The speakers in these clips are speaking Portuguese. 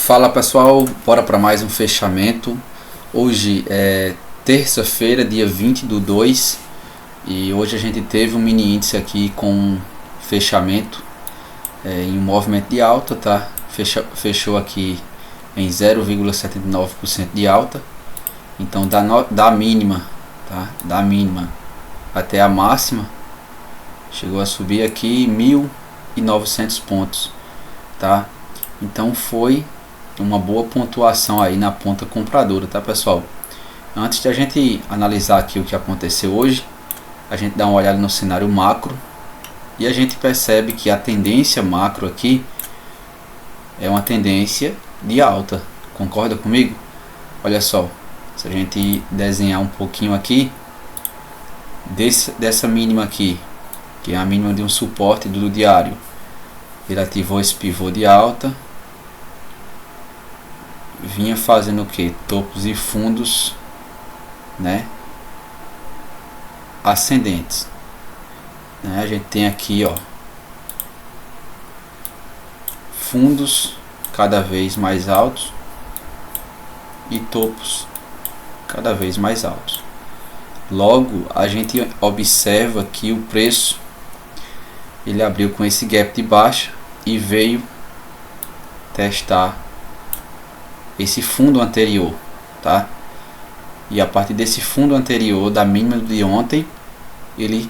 Fala pessoal, bora para mais um fechamento. Hoje é terça-feira, dia 20/2, e hoje a gente teve um mini índice aqui com fechamento em um movimento de alta, tá? Fechou aqui em 0,79% de alta. Então da mínima, tá? Da mínima até a máxima chegou a subir aqui 1.900 pontos, tá? Então foi uma boa pontuação aí na ponta compradora, tá pessoal? Antes de a gente analisar aqui o que aconteceu hoje, a gente dá uma olhada no cenário macro e a gente percebe que a tendência macro aqui é uma tendência de alta. Concorda comigo? Olha só, se a gente desenhar um pouquinho aqui dessa mínima aqui, que é a mínima de um suporte do diário, ele ativou esse pivô de alta, vinha fazendo o que? Topos e fundos, né, ascendentes, né? A gente tem aqui, ó, fundos cada vez mais altos e topos cada vez mais altos. Logo a gente observa que o preço ele abriu com esse gap de baixa e veio testar esse fundo anterior, tá? E a partir desse fundo anterior, da mínima de ontem, ele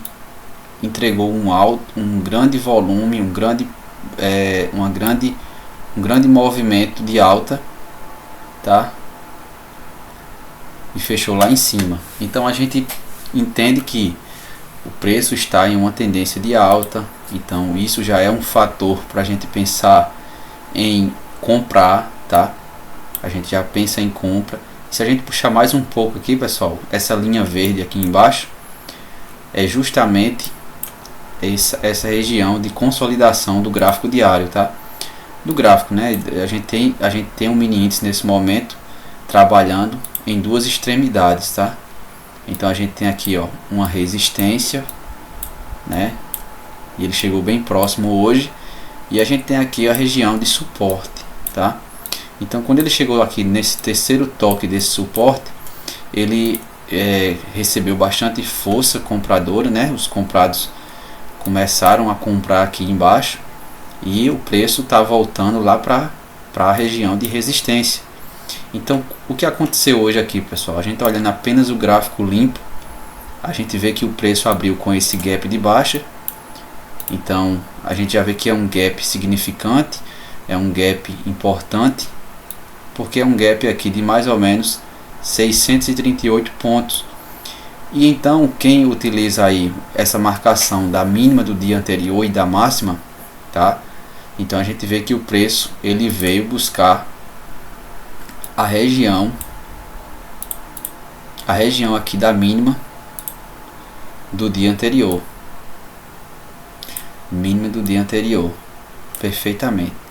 entregou um grande volume, um grande movimento de alta, tá? E fechou lá em cima. Então a gente entende que o preço está em uma tendência de alta. Então isso já é um fator para a gente pensar em comprar, tá? A gente já pensa em compra. Se a gente puxar mais um pouco aqui, pessoal, essa linha verde aqui embaixo é justamente essa região de consolidação do gráfico diário, tá? Do gráfico, né? A gente tem um mini índice nesse momento trabalhando em duas extremidades, tá? Então a gente tem aqui, ó, uma resistência, né? E ele chegou bem próximo hoje. E a gente tem aqui a região de suporte, tá? Então quando ele chegou aqui nesse terceiro toque desse suporte, ele recebeu bastante força compradora, né? Os comprados começaram a comprar aqui embaixo e o preço está voltando lá para a região de resistência. Então o que aconteceu hoje aqui, pessoal? A gente tá olhando apenas o gráfico limpo, a gente vê que o preço abriu com esse gap de baixa. Então a gente já vê que é um gap significante, é um gap importante, porque é um gap aqui de mais ou menos 638 pontos. E então quem utiliza aí essa marcação da mínima do dia anterior e da máxima, tá? Então a gente vê que o preço ele veio buscar a região aqui da mínima do dia anterior. Mínima do dia anterior, perfeitamente.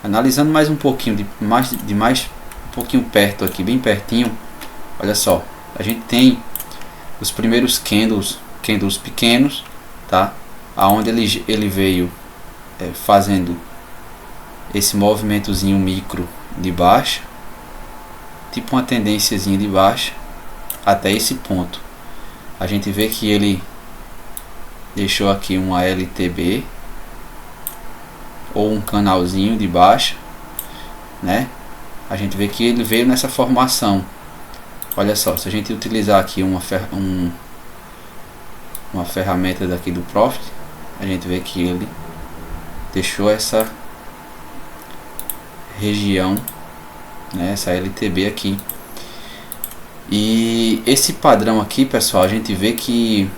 Analisando mais um pouquinho um pouquinho perto aqui, bem pertinho, olha só, a gente tem os primeiros candles pequenos, tá? Aonde ele veio fazendo esse movimentozinho micro de baixa, tipo uma tendênciazinha de baixa até esse ponto. A gente vê que ele deixou aqui uma LTB ou um canalzinho de baixa, né? A gente vê que ele veio nessa formação. Olha só, se a gente utilizar aqui uma ferramenta daqui do Profit, a gente vê que ele deixou essa região, né? Essa LTB aqui. E esse padrão aqui, pessoal, a gente vê que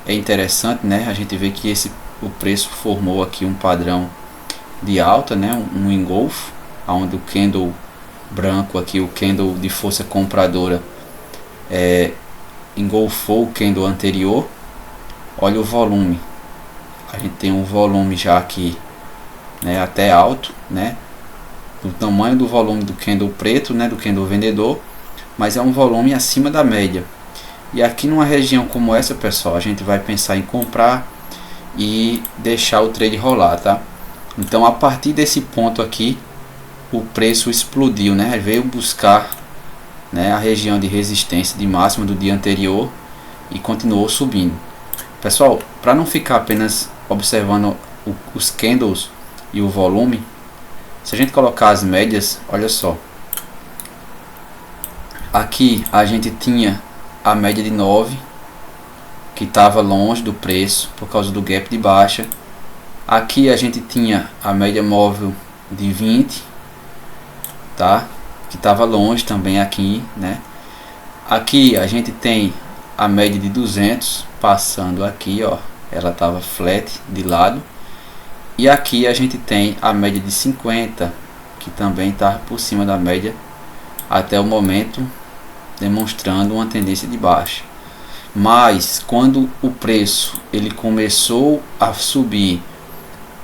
é interessante, né? A gente vê que o preço formou aqui um padrão de alta, né? Um engolfo, onde o candle branco aqui, o candle de força compradora, engolfou o candle anterior. Olha o volume, a gente tem um volume já aqui, né, até alto, né, do tamanho do volume do candle preto, né, do candle vendedor, mas é um volume acima da média. E aqui numa região como essa, pessoal, a gente vai pensar em comprar e deixar o trade rolar, tá? Então a partir desse ponto aqui o preço explodiu, né? Veio buscar, né, a região de resistência de máxima do dia anterior e continuou subindo. Pessoal, para não ficar apenas observando os candles e o volume, se a gente colocar as médias, olha só, aqui a gente tinha a média de 9 que estava longe do preço por causa do gap de baixa. Aqui a gente tinha a média móvel de 20, tá? Que estava longe também aqui, né? Aqui a gente tem a média de 200 passando aqui, ó, ela estava flat de lado. E aqui a gente tem a média de 50, que também está por cima da média até o momento, demonstrando uma tendência de baixa. Mas quando o preço ele começou a subir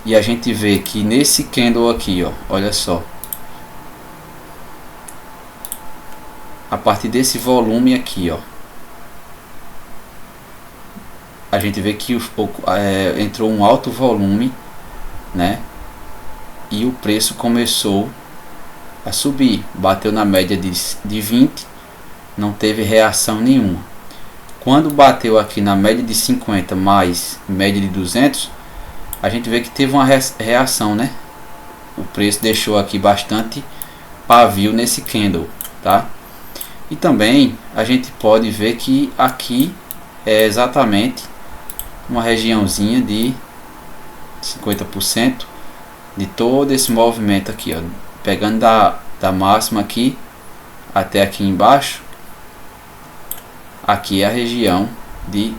e a gente vê que nesse candle aqui, ó, olha só, a partir desse volume aqui, ó, a gente vê que entrou um alto volume, né? E o preço começou a subir, bateu na média de 20, não teve reação nenhuma. Quando bateu aqui na média de 50 mais média de 200, a gente vê que teve uma reação, né? O preço deixou aqui bastante pavio nesse candle, tá? E também a gente pode ver que aqui é exatamente uma regiãozinha de 50% de todo esse movimento aqui, ó, pegando da máxima aqui até aqui embaixo. Aqui é a região de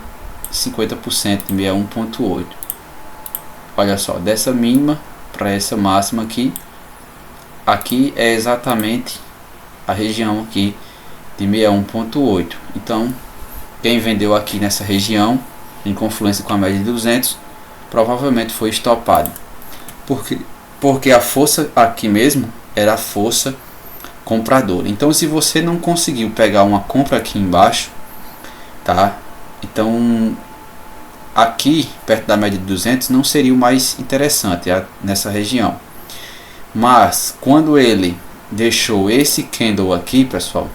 50% de 61.8. olha só, dessa mínima para essa máxima aqui, aqui é exatamente a região aqui de 61.8. Então quem vendeu aqui nessa região em confluência com a média de 200 provavelmente foi estopado, porque a força aqui mesmo era a força compradora. Então se você não conseguiu pegar uma compra aqui embaixo, tá, então aqui perto da média de 200 não seria o mais interessante nessa região. Mas quando ele deixou esse candle aqui, pessoal,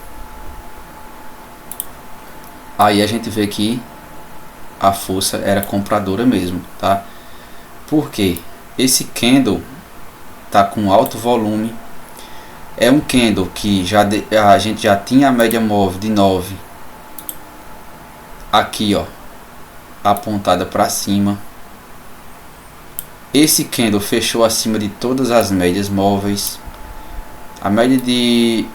aí a gente vê que a força era compradora mesmo, tá? Porque esse candle tá com alto volume, é um candle que a gente já tinha a média móvel de 9 aqui, ó, apontada para cima. Esse candle fechou acima de todas as médias móveis. A média de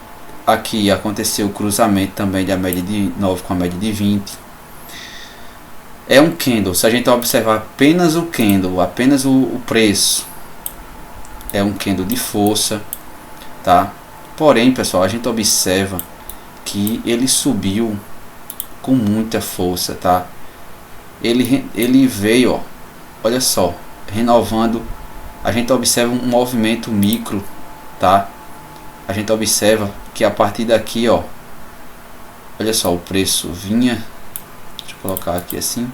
aqui aconteceu o cruzamento também da média de 9 com a média de 20. É um candle, se a gente observar apenas o candle, apenas o preço, é um candle de força, tá? Porém, pessoal, a gente observa que ele subiu com muita força, tá? Ele veio, ó, olha só, renovando. A gente observa um movimento micro, tá? A gente observa que a partir daqui, ó, olha só, o preço vinha, deixa eu colocar aqui assim,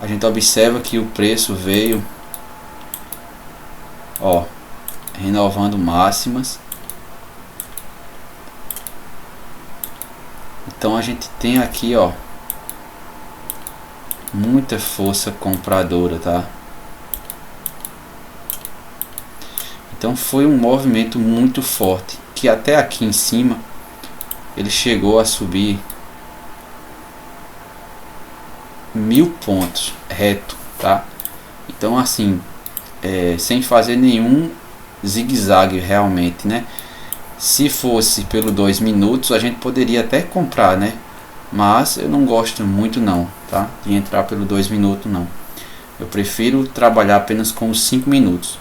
a gente observa que o preço veio, ó, renovando máximas. Então a gente tem aqui, ó, muita força compradora, tá? Então foi um movimento muito forte, que até aqui em cima ele chegou a subir 1000 pontos reto, tá? Então assim, sem fazer nenhum zigue-zague realmente, né? Se fosse pelo 2 minutos a gente poderia até comprar, né? Mas eu não gosto muito não, tá? De entrar pelo 2 minutos não. Eu prefiro trabalhar apenas com os 5 minutos.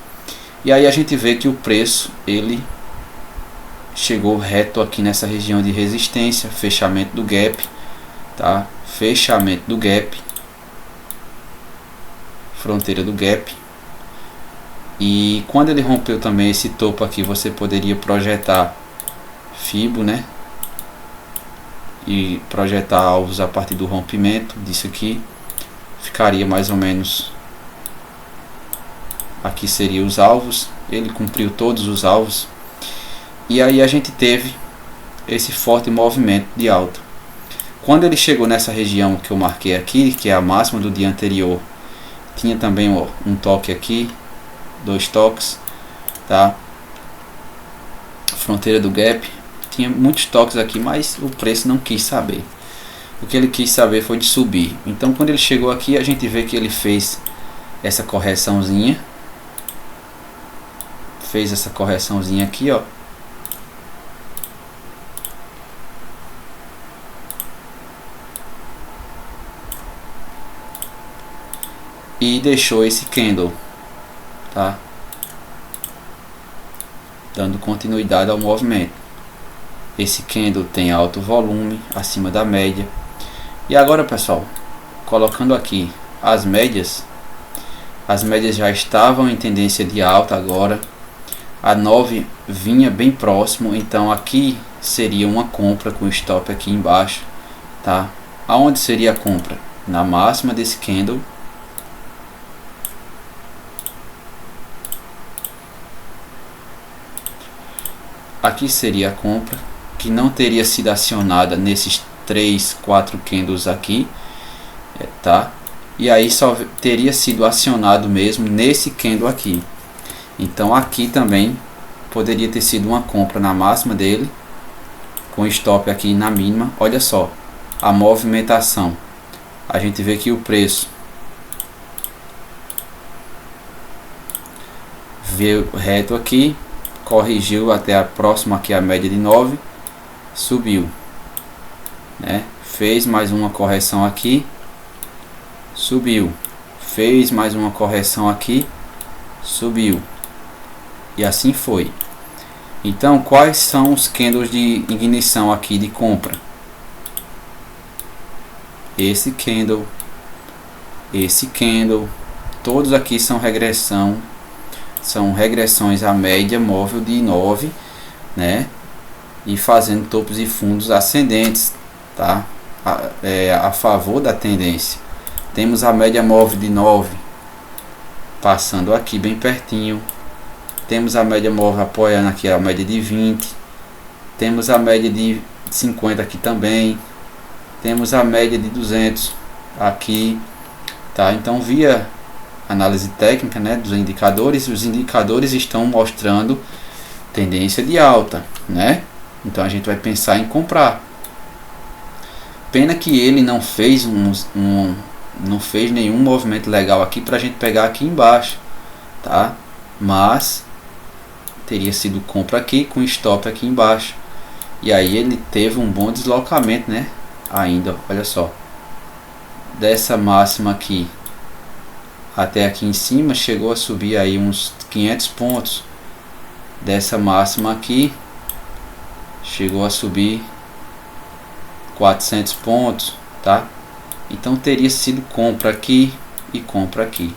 E aí a gente vê que o preço ele chegou reto aqui nessa região de resistência, fechamento do gap, tá? Fechamento do gap, fronteira do gap. E quando ele rompeu também esse topo aqui, você poderia projetar Fibo, né? E projetar alvos a partir do rompimento disso aqui. Ficaria mais ou menos aqui seria os alvos, ele cumpriu todos os alvos, e aí a gente teve esse forte movimento de alta. Quando ele chegou nessa região que eu marquei aqui, que é a máxima do dia anterior, tinha também ó, um toque aqui, 2 toques, tá? Fronteira do gap, tinha muitos toques aqui, mas o preço não quis saber. O que ele quis saber foi de subir. Então quando ele chegou aqui, a gente vê que ele fez essa correçãozinha, aqui, ó. E deixou esse candle, tá? Dando continuidade ao movimento. Esse candle tem alto volume, acima da média. E agora, pessoal, colocando aqui as médias já estavam em tendência de alta agora. A 9 vinha bem próximo, então aqui seria uma compra com stop aqui embaixo, tá? Aonde seria a compra? Na máxima desse candle. Aqui seria a compra, que não teria sido acionada nesses 3, 4 candles aqui, tá? E aí só teria sido acionado mesmo nesse candle aqui. Então aqui também poderia ter sido uma compra na máxima dele, com stop aqui na mínima. Olha só a movimentação. A gente vê que o preço veio reto aqui, corrigiu até a próxima aqui, a média de 9, subiu, né? Fez mais uma correção aqui, subiu, fez mais uma correção aqui, subiu, e assim foi. Então quais são os candles de ignição aqui de compra? Esse candle, todos aqui são regressão. São regressões à média móvel de 9, né? E fazendo topos e fundos ascendentes, tá? A favor da tendência. Temos a média móvel de 9 passando aqui bem pertinho. Temos a média móvel apoiando aqui a média de 20. Temos a média de 50 aqui também. Temos a média de 200 aqui, tá? Então via análise técnica, né, dos indicadores, os indicadores estão mostrando tendência de alta, né? Então a gente vai pensar em comprar. Pena que ele não fez não fez nenhum movimento legal aqui para a gente pegar aqui embaixo, tá? Mas teria sido compra aqui com stop aqui embaixo. E aí ele teve um bom deslocamento, né? Ainda, olha só, dessa máxima aqui até aqui em cima, chegou a subir aí uns 500 pontos. Dessa máxima aqui chegou a subir 400 pontos, tá? Então teria sido compra aqui e compra aqui,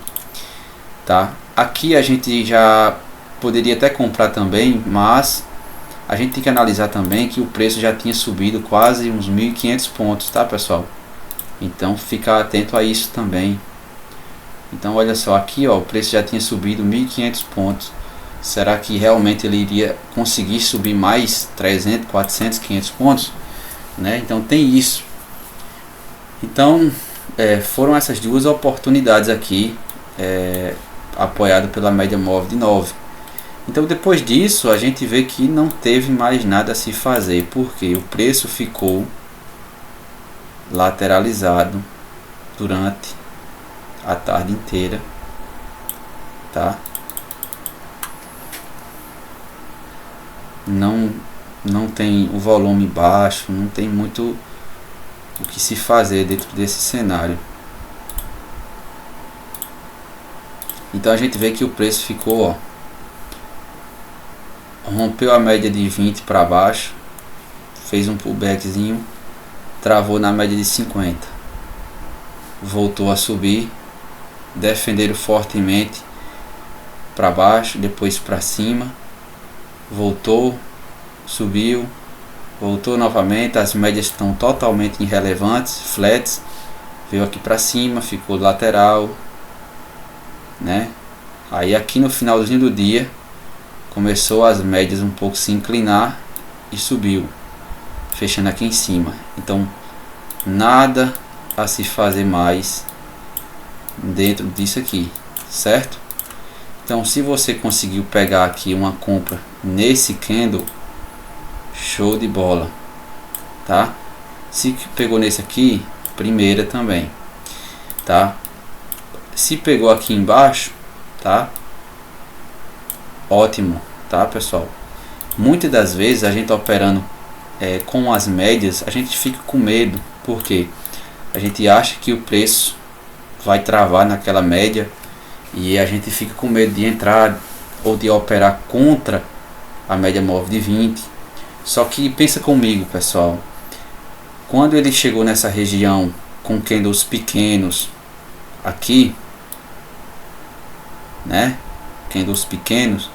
tá? Aqui a gente já poderia até comprar também, mas a gente tem que analisar também que o preço já tinha subido quase uns 1.500 pontos, tá, pessoal? Então ficar atento a isso também. Então olha só, aqui ó, o preço já tinha subido 1.500 pontos. Será que realmente ele iria conseguir subir mais 300, 400, 500 pontos? Né? Então tem isso. Então foram essas duas oportunidades aqui, apoiado pela média móvel de 9. Então depois disso a gente vê que não teve mais nada a se fazer, porque o preço ficou lateralizado durante a tarde inteira, tá? Não tem o volume baixo, não tem muito o que se fazer dentro desse cenário. Então a gente vê que o preço ficou, ó, rompeu a média de 20 para baixo, fez um pullbackzinho, travou na média de 50, voltou a subir, defenderam fortemente para baixo, depois para cima, voltou, subiu, voltou novamente. As médias estão totalmente irrelevantes, flats, veio aqui para cima, ficou lateral, né? Aí aqui no finalzinho do dia começou as médias um pouco se inclinar e subiu, fechando aqui em cima. Então nada a se fazer mais dentro disso aqui, certo? Então se você conseguiu pegar aqui uma compra nesse candle, show de bola, tá? Se pegou nesse aqui, primeira também, tá? Se pegou aqui embaixo, tá? Ótimo, tá, pessoal? Muitas das vezes a gente operando com as médias, a gente fica com medo, porque a gente acha que o preço vai travar naquela média e a gente fica com medo de entrar ou de operar contra a média móvel de 20. Só que pensa comigo, pessoal, quando ele chegou nessa região com candles pequenos aqui, né, candles pequenos,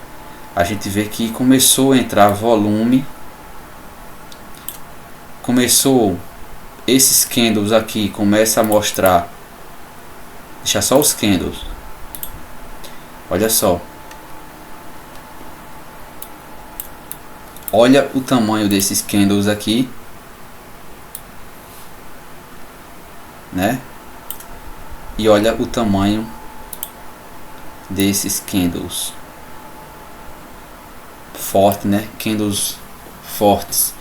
a gente vê que começou a entrar volume, começou esses candles aqui, começa a mostrar, deixa só os candles, olha só, olha o tamanho desses candles aqui, né, e olha o tamanho desses candles forte, né, candles fortes,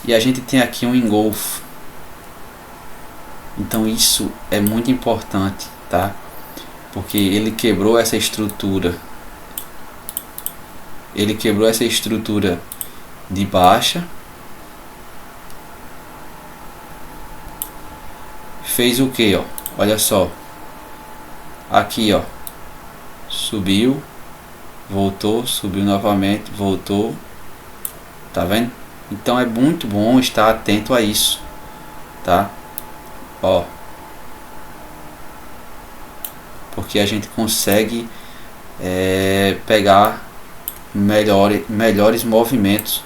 e a gente tem aqui um engolfo. Então isso é muito importante, tá? Porque ele quebrou essa estrutura, de baixa, fez o que, ó? Olha só, aqui, ó, subiu, voltou, subiu novamente, voltou, tá vendo? Então é muito bom estar atento a isso, tá? Ó, porque a gente consegue pegar melhores movimentos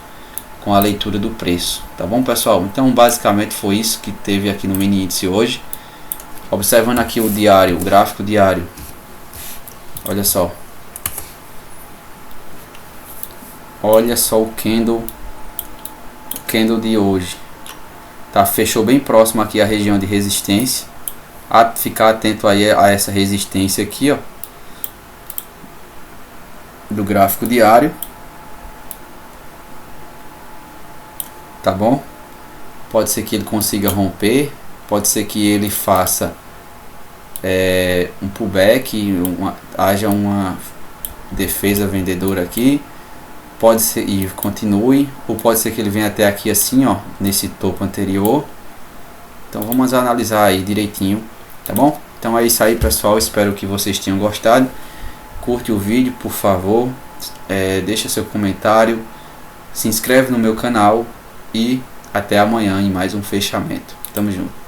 com a leitura do preço, tá bom, pessoal? Então basicamente foi isso que teve aqui no mini índice hoje. Observando aqui o diário, o gráfico diário, olha só, o candle de hoje, tá? Fechou bem próximo aqui à região de resistência. Ficar atento aí a essa resistência aqui, ó, do gráfico diário, tá bom? Pode ser que ele consiga romper, pode ser que ele faça um pullback, haja uma defesa vendedora aqui, pode ser e continue, ou pode ser que ele venha até aqui assim, ó, nesse topo anterior. Então vamos analisar aí direitinho, tá bom? Então é isso aí, pessoal, espero que vocês tenham gostado. Curte o vídeo, por favor, deixa seu comentário, se inscreve no meu canal e até amanhã em mais um fechamento. Tamo junto.